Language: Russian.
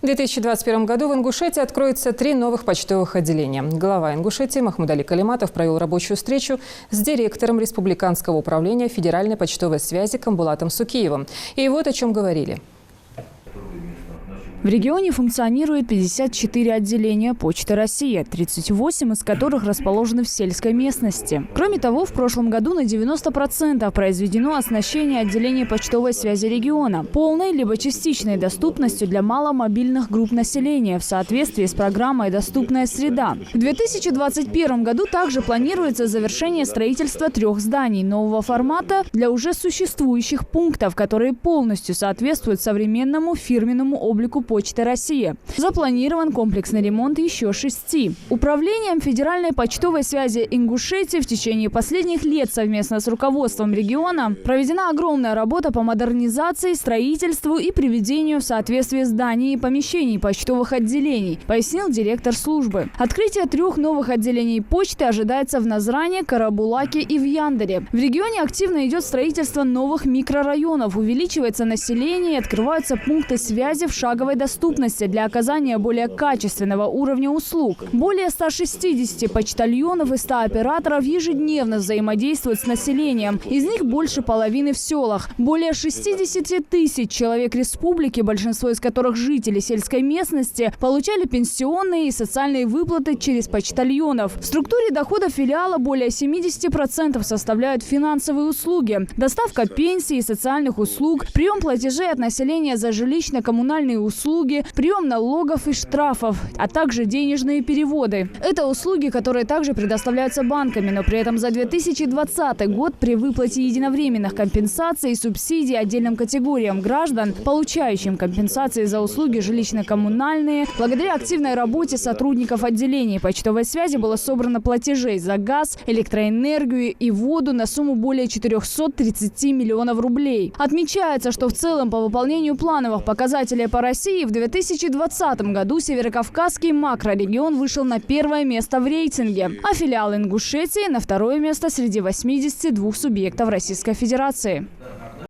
В 2021 году в Ингушетии откроется 3 новых почтовых отделения. Глава Ингушетии Махмудали Калиматов провел рабочую встречу с директором Республиканского управления федеральной почтовой связи Камбулатом Сукиевым. И вот о чем говорили. В регионе функционирует 54 отделения Почты России, 38 из которых расположены в сельской местности. Кроме того, в прошлом году на 90% произведено оснащение отделений почтовой связи региона полной либо частичной доступностью для маломобильных групп населения в соответствии с программой «Доступная среда». В 2021 году также планируется завершение строительства 3 зданий нового формата для уже существующих пунктов, которые полностью соответствуют современному фирменному облику Почты России. Запланирован комплексный ремонт еще 6. Управлением федеральной почтовой связи Ингушетии в течение последних лет совместно с руководством региона проведена огромная работа по модернизации, строительству и приведению в соответствие зданий и помещений почтовых отделений, пояснил директор службы. Открытие 3 новых отделений почты ожидается в Назране, Карабулаке и в Яндере. В регионе активно идет строительство новых микрорайонов, увеличивается население и открываются пункты связи в шаговой доступности для оказания более качественного уровня услуг. Более 160 почтальонов и 100 операторов ежедневно взаимодействуют с населением. Из них больше половины в селах. Более 60 тысяч человек республики, большинство из которых жители сельской местности, получали пенсионные и социальные выплаты через почтальонов. В структуре доходов филиала более 70% составляют финансовые услуги, доставка пенсий и социальных услуг, прием платежей от населения за жилищно-коммунальные услуги, прием налогов и штрафов, а также денежные переводы. Это услуги, которые также предоставляются банками, но при этом за 2020 год при выплате единовременных компенсаций и субсидий отдельным категориям граждан, получающим компенсации за услуги жилищно-коммунальные, благодаря активной работе сотрудников отделений почтовой связи было собрано платежей за газ, электроэнергию и воду на сумму более 430 миллионов рублей. Отмечается, что в целом по выполнению плановых показателей по России в 2020 году Северокавказский макрорегион вышел на 1-е место в рейтинге, а филиал Ингушетии на 2-е место среди 82 субъектов Российской Федерации.